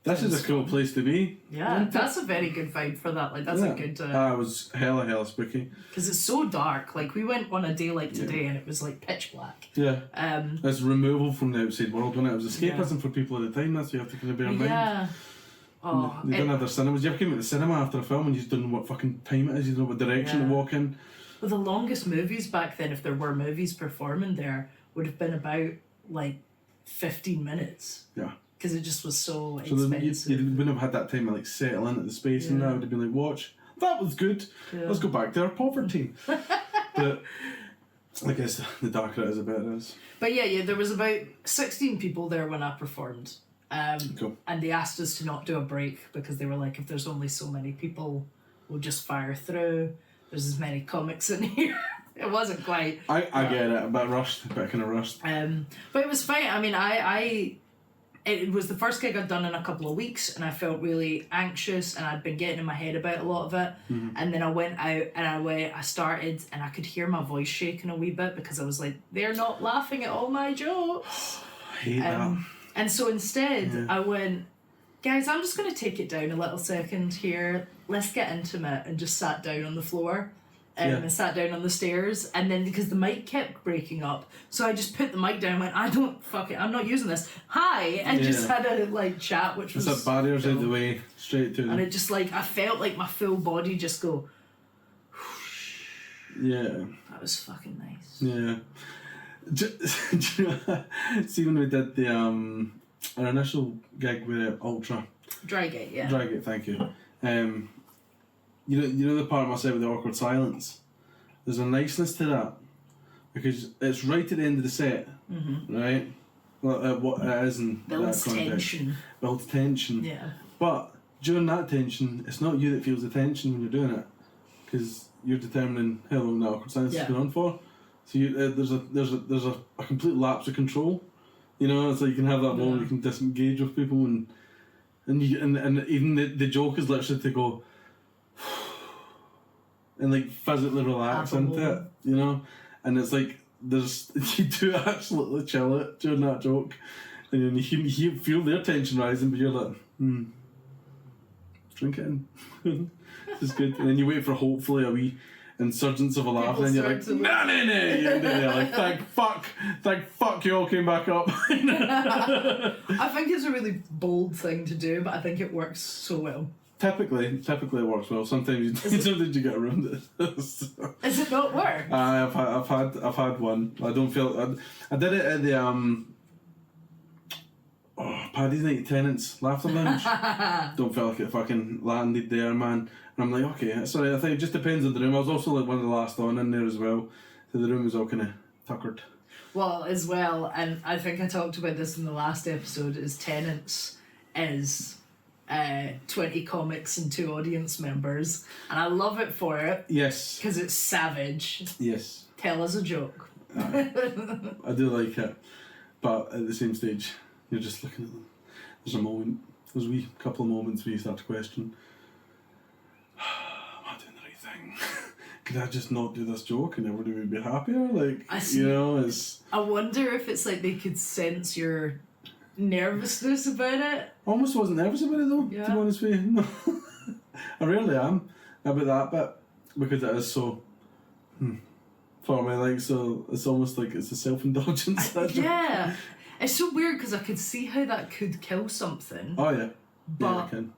Speaker 2: This is a cool place to be.
Speaker 1: Yeah, that's a very good vibe for that. Like, that's a good...
Speaker 2: it was hella spooky.
Speaker 1: Because it's so dark. Like, we went on a day like today and it was, like, pitch black.
Speaker 2: Yeah. It's removal from the outside world, when it was escapism for people at the time. That's what you have to kind of bear in mind.
Speaker 1: Yeah. Oh,
Speaker 2: they didn't have their cinemas. You ever came to the cinema after a film and you just don't know what fucking time it is, you don't know what direction to walk in.
Speaker 1: Well, the longest movies back then, if there were movies performing there, would have been about, like, 15 minutes.
Speaker 2: Yeah.
Speaker 1: Because it just was so
Speaker 2: So
Speaker 1: expensive.
Speaker 2: you wouldn't have had that time to like settle into the space and that would have been like, watch, that was good.
Speaker 1: Yeah.
Speaker 2: Let's go back to our poverty. But I guess the darker it is, the better it is.
Speaker 1: But yeah, there was about 16 people there when I performed.
Speaker 2: Cool.
Speaker 1: And they asked us to not do a break because they were like, if there's only so many people, we'll just fire through. There's as many comics in here. It wasn't quite.
Speaker 2: I get it, a bit rushed, a bit kind of rushed.
Speaker 1: But it was fine. I mean, it was the first gig I'd done in a couple of weeks and I felt really anxious and I'd been getting in my head about a lot of it.
Speaker 2: Mm-hmm.
Speaker 1: And then I went out and I started and I could hear my voice shaking a wee bit because I was like, they're not laughing at all my jokes.
Speaker 2: I hate that.
Speaker 1: And so instead I went, guys, I'm just going to take it down a little second here. Let's get intimate, and just sat down on the floor. And sat down on the stairs, and then because the mic kept breaking up, so I just put the mic down and went, I'm not using this. Hi! And just had a like chat, which was...
Speaker 2: It's like barriers out the way, straight to them.
Speaker 1: And it just like, I felt like my full body just go...
Speaker 2: Yeah.
Speaker 1: That was fucking nice.
Speaker 2: Yeah. See when we did the our initial gig with Ultra...
Speaker 1: Drygate, yeah.
Speaker 2: Drygate, thank you. You know the part of myself with the awkward silence? There's a niceness to that. Because it's right at the end of the set, right? Well, what it is in
Speaker 1: Builds
Speaker 2: that context.
Speaker 1: tension.
Speaker 2: Builds tension.
Speaker 1: Yeah.
Speaker 2: But during that tension, it's not you that feels the tension when you're doing it. Because you're determining how long that awkward silence is going on for. So there's a complete lapse of control. You know, it's like you can have that moment you can disengage with people and even the joke is literally to go and like physically relax into it, you know? And it's like you do absolutely chill it during that joke. And then you feel their tension rising, but you're like, drink it in. This is good. And then you wait for hopefully a wee insurgence of a laugh, and then you're like, nah. You're like, thank fuck you all came back up.
Speaker 1: I think it's a really bold thing to do, but I think it works so well.
Speaker 2: Typically it works well. Sometimes you get around it.
Speaker 1: Is it not work?
Speaker 2: I've had one. I don't feel I did it at the Paddy's Night Tenants Laughter Lounge. Don't feel like it fucking landed there, man. And I'm like, okay, sorry, I think it just depends on the room. I was also like one of the last on in there as well. So the room was all kind of tuckered.
Speaker 1: Well, as well, and I think I talked about this in the last episode, is Tenants is 20 comics and 2 audience members. And I love it for it.
Speaker 2: Yes.
Speaker 1: Because it's savage.
Speaker 2: Yes.
Speaker 1: Tell us a joke.
Speaker 2: I do like it. But at the same stage, you're just looking at them. There's a wee couple of moments where you start to question, am I doing the right thing? Could I just not do this joke and everybody would be happier? Like, you know, it's...
Speaker 1: I wonder if it's like they could sense your nervousness about it.
Speaker 2: Almost wasn't nervous about it though, to be honest with you. I rarely am about that bit, because it is so... for me, like, so it's almost like it's a self-indulgence.
Speaker 1: Yeah. It's so weird because I could see how that could kill something.
Speaker 2: Oh yeah.
Speaker 1: But
Speaker 2: yeah, I can.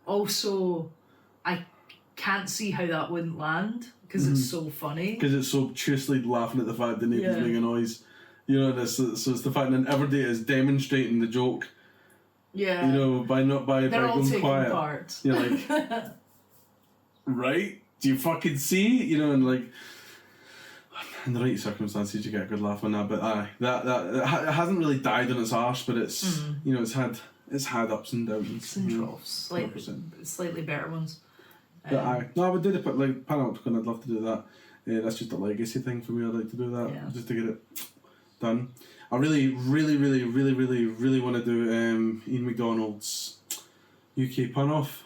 Speaker 1: Also, I can't see how that wouldn't land because it's so funny.
Speaker 2: Because it's so obtusely laughing at the fact that nobody's making a noise. You know, so it's the fact that everybody is demonstrating the joke.
Speaker 1: Yeah.
Speaker 2: You know, by
Speaker 1: They're all
Speaker 2: going
Speaker 1: taking
Speaker 2: quiet.
Speaker 1: part.
Speaker 2: You're like, right? Do you fucking see? You know, and like, in the right circumstances, you get a good laugh on that. But that it hasn't really died on its arse, but it's you know, it's had ups and downs.
Speaker 1: And troughs, slightly better ones.
Speaker 2: But no, I would do the like Panopticon. I'd love to do that. That's just a legacy thing for me. I'd like to do that just to get it done. I really want to do Ian McDonald's UK pun off.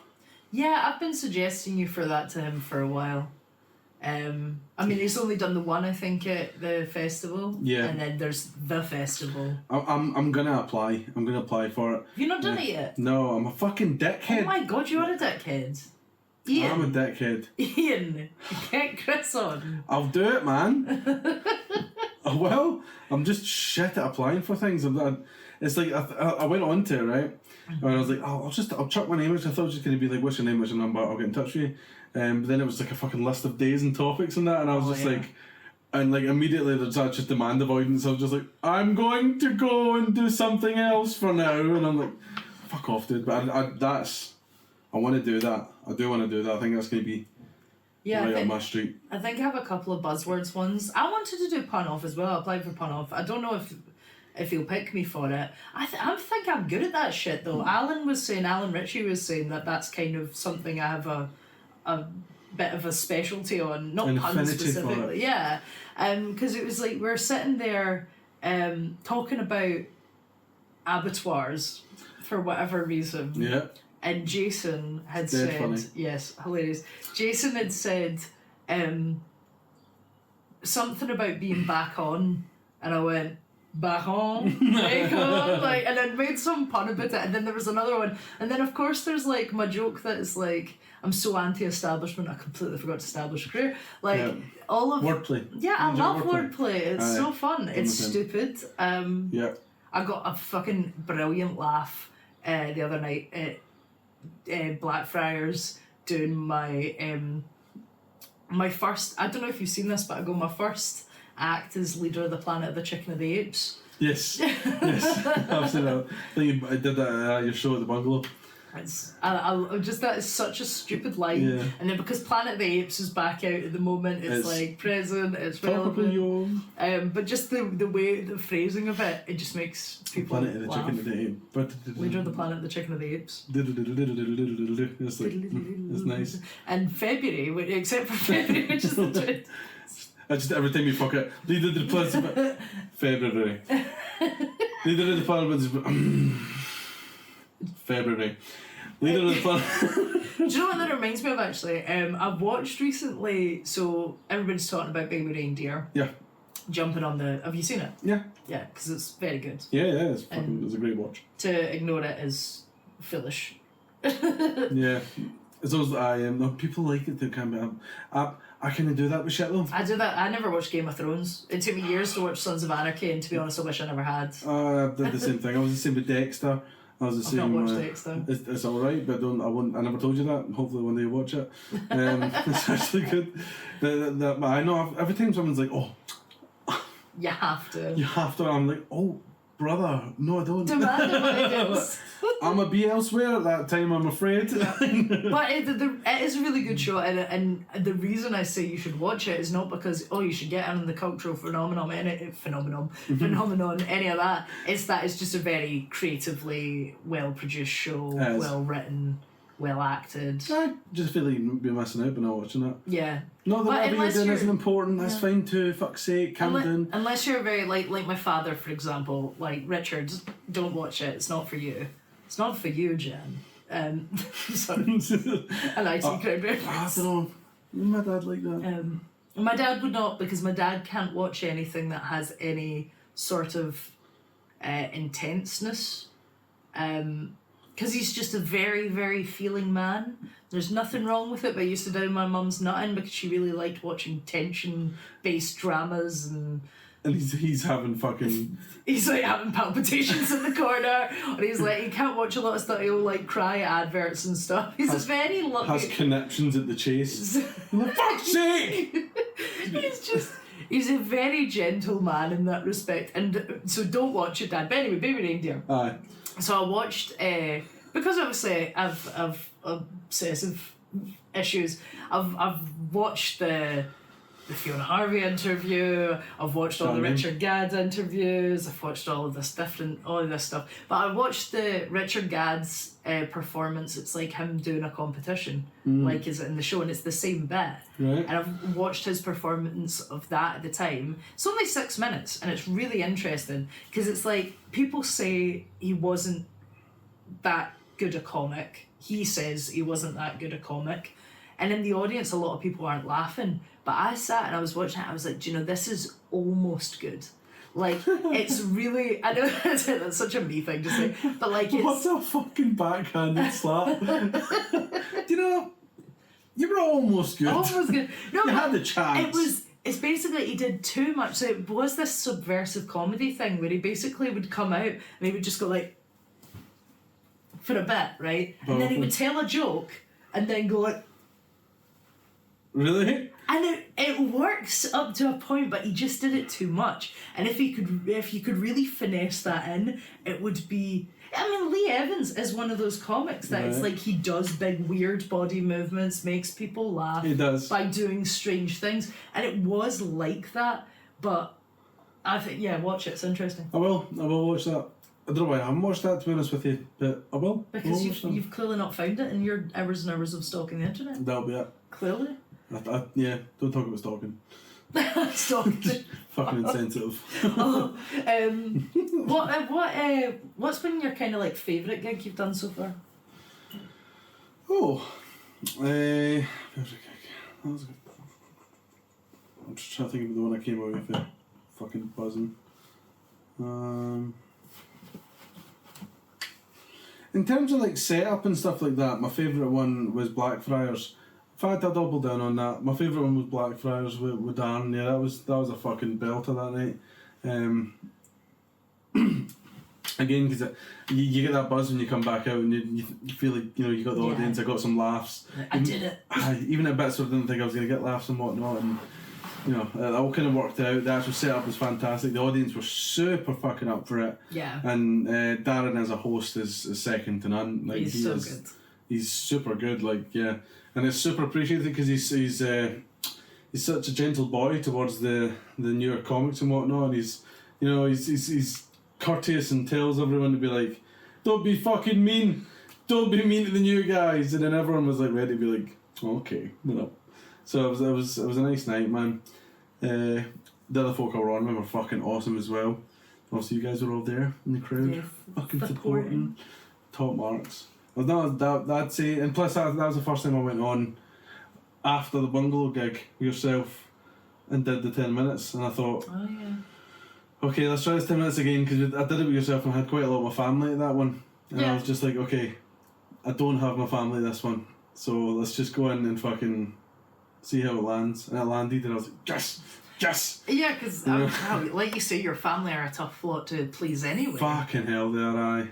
Speaker 1: Yeah, I've been suggesting you for that to him for a while. I mean, he's only done the one, I think, at the festival.
Speaker 2: Yeah.
Speaker 1: And then there's the festival.
Speaker 2: I'm gonna apply. I'm gonna apply for it.
Speaker 1: Have you not done it yet?
Speaker 2: No, I'm a fucking dickhead.
Speaker 1: Oh my god, you are a dickhead. Ian.
Speaker 2: I'm a dickhead.
Speaker 1: Ian, get Chris on.
Speaker 2: I'll do it, man. I will. I'm just shit at applying for things. It's like I went on to it, right, and I was like, oh, I'll chuck my name. Which I thought it was just gonna be like, what's your name, what's your number, I'll get in touch with you. But then it was like a fucking list of days and topics and that, and I was like, and like immediately there's that just demand avoidance. I was just like, I'm going to go and do something else for now, and I'm like, fuck off, dude. But I want to do that. I do want to do that. I think that's gonna be right up my street.
Speaker 1: I think I have a couple of buzzwords ones. I wanted to do pun off as well. I applied for pun off. I don't know if he'll pick me for it. I think I'm good at that shit though. Alan Ritchie was saying that that's kind of something I have a bit of a specialty on, not puns specifically. Yeah, because it was like we're sitting there talking about abattoirs for whatever reason.
Speaker 2: Yeah.
Speaker 1: And Jason had
Speaker 2: Dead
Speaker 1: said,
Speaker 2: funny.
Speaker 1: yes, hilarious. Jason had said something about being back on, and I went, back on, back on, like, and I'd made some pun about it, and then there was another one, and then of course there's like my joke that is like, I'm so anti-establishment, I completely forgot to establish a career, like all of
Speaker 2: wordplay.
Speaker 1: Yeah, I love wordplay. It's so fun. It's stupid.
Speaker 2: Yeah.
Speaker 1: I got a fucking brilliant laugh the other night at Blackfriars doing my my first, I don't know if you've seen this, but I go my first act as leader of the Planet of the Chicken of the Apes.
Speaker 2: Yes. Yes. I've seen that. I think you did that at your show at the bungalow.
Speaker 1: I just, that is such a stupid line.
Speaker 2: Yeah.
Speaker 1: And then because Planet of the Apes is back out at the moment, it's like present, it's relevant. But just the way, the phrasing of it, it just makes people
Speaker 2: Planet of the
Speaker 1: laugh.
Speaker 2: Chicken of the Ape.
Speaker 1: Leader of the Planet of the Chicken of the Apes.
Speaker 2: It's like, it's nice.
Speaker 1: And February, except for February, which is the truth.
Speaker 2: I just, every time you fuck it, leader of the Planet February. Leader of the Planet February. Leader of the Planet.
Speaker 1: Do you know what that reminds me of actually? I've watched recently, so everybody's talking about Baby Reindeer.
Speaker 2: Yeah.
Speaker 1: Jumping on the. Have you seen it?
Speaker 2: Yeah.
Speaker 1: Yeah, because it's very good.
Speaker 2: Yeah, it's fucking. It's a great watch.
Speaker 1: To ignore it is foolish.
Speaker 2: Yeah. It's always no, people like it. They can be. I can't do that with shit though.
Speaker 1: I do that. I never watched Game of Thrones. It took me years to watch Sons of Anarchy, and to be honest, I wish I never had.
Speaker 2: I did the same thing. I was the same with Dexter. I was the same.
Speaker 1: I've not watched Dexter.
Speaker 2: It's alright, but I never told you that. Hopefully one day you watch it. It's actually good. But I know every time someone's like, oh,
Speaker 1: you have to.
Speaker 2: you have to. I'm like, oh, brother, no, I don't.
Speaker 1: Demand obedience.
Speaker 2: I'm a be elsewhere at that time, I'm afraid.
Speaker 1: But it is a really good show, and the reason I say you should watch it is not because you should get in on the cultural phenomenon, any of that. It's that it's just a very creatively well produced show, well written, well acted.
Speaker 2: I just feel like you'd be missing out by not watching it.
Speaker 1: Yeah.
Speaker 2: Not that whatever you're doing isn't important, that's fine too, fuck's sake, calm down.
Speaker 1: Unless you're very, like my father, for example, like Richard, don't watch it, it's not for you. It's not for you, Jen. Sorry. I like to crowd reference.
Speaker 2: I don't know. My dad like that.
Speaker 1: My dad would not, because my dad can't watch anything that has any sort of intenseness. Because he's just a very, very feeling man. There's nothing wrong with it, but I used to down my mum's nutting because she really liked watching tension-based dramas and
Speaker 2: he's having fucking...
Speaker 1: He's like having palpitations in the corner, or he's like, he can't watch a lot of stuff, he'll like cry at adverts and stuff. He's just very lucky.
Speaker 2: Has connections at the Chase. For fuck's sake!
Speaker 1: He's a very gentle man in that respect, and so don't watch it, Dad. But anyway, Baby Reindeer.
Speaker 2: Aye.
Speaker 1: So I watched, because obviously I've obsessive issues, I've watched the Fiona Harvey interview, I've watched all the Richard Gadd interviews, I've watched all of this stuff. But I watched the Richard Gadd's performance. It's like him doing a competition, like is it in the show, and it's the same bit.
Speaker 2: Right.
Speaker 1: And I've watched his performance of that at the time. It's only 6 minutes, and it's really interesting because it's like people say he wasn't that good a comic. He says he wasn't that good a comic. And in the audience, a lot of people aren't laughing. But But I sat and I was watching it, I was like, do you know, this is almost good. Like, it's really, I know that's such a me thing to say, but like it's...
Speaker 2: What's a fucking backhanded slap? You know, you were almost good.
Speaker 1: Almost good. No,
Speaker 2: You had the chance.
Speaker 1: It's basically he did too much. So it was this subversive comedy thing where he basically would come out and he would just go like, for a bit, right? And then he would tell a joke and then go like...
Speaker 2: Really?
Speaker 1: And it works up to a point, but he just did it too much. And if you could really finesse that in, it would be... I mean, Lee Evans is one of those comics that it's like he does big weird body movements, makes people laugh.
Speaker 2: He does.
Speaker 1: By doing strange things. And it was like that, but I think, yeah, watch it, it's interesting.
Speaker 2: I will watch that. I don't know why I haven't watched that, to be honest with you, but I will.
Speaker 1: Because you've clearly not found it in your hours and hours of stalking the internet.
Speaker 2: That'll be it.
Speaker 1: Clearly.
Speaker 2: Yeah, don't talk about stalking.
Speaker 1: Stalking.
Speaker 2: Fucking insensitive.
Speaker 1: What's been your kind of like favourite gig you've done so far?
Speaker 2: Favourite gig. That was good. I'm just trying to think of the one I came away with it. Fucking buzzing. In terms of like setup and stuff like that, my favourite one was Blackfriars. In fact, I doubled down on that. My favourite one was Blackfriars with Dan. Yeah, that was a fucking belter that night. Again, because you get that buzz when you come back out and you feel like, you know, you got the audience, I got some laughs.
Speaker 1: I did it.
Speaker 2: Even at bits where I didn't think I was going to get laughs and whatnot, and you know, it all kind of worked out. The actual setup was fantastic. The audience were super fucking up for it.
Speaker 1: Yeah.
Speaker 2: And Darren as a host is second to none. Like,
Speaker 1: he's so good.
Speaker 2: He's super good, like, yeah. And it's super appreciated because he's such a gentle boy towards the newer comics and whatnot, and he's courteous and tells everyone to be like, don't be fucking mean, don't be mean to the new guys, and then everyone was like ready to be like, oh, okay, you know. So it was a nice night, man. The other folk I were on were fucking awesome as well. Also, you guys were all there in the crowd,
Speaker 1: yes,
Speaker 2: fucking supporting, top marks. Well, that'd say, and plus that was the first time I went on after the bungalow gig yourself and did the 10 minutes, and I thought,
Speaker 1: oh yeah,
Speaker 2: okay, let's try this 10 minutes again, because I did it with yourself and I had quite a lot of my family at that one, and I was just like, okay, I don't have my family this one, so let's just go in and fucking see how it lands. And it landed, and I was like, yes.
Speaker 1: Yeah, because like you say, your family are a tough lot to please anyway.
Speaker 2: Fucking hell, they are. Aye.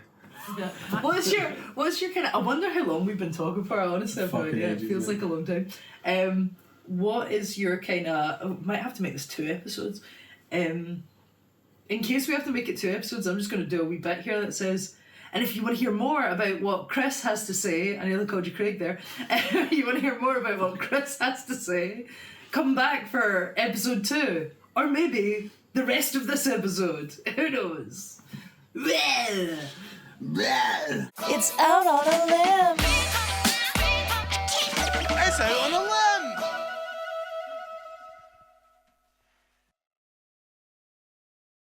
Speaker 1: Yeah. What's your kind of? I wonder how long we've been talking for. Honestly, about it. It feels like a long time. What is your kind of? Might have to make this 2 episodes. In case we have to make it 2 episodes, I'm just going to do a wee bit here that says. And if you want to hear more about what Chris has to say, I nearly called you Craig there. If you want to hear more about what Chris has to say, come back for episode 2, or maybe the rest of this episode. Who knows?
Speaker 4: It's out on a limb.
Speaker 3: It's out on a limb.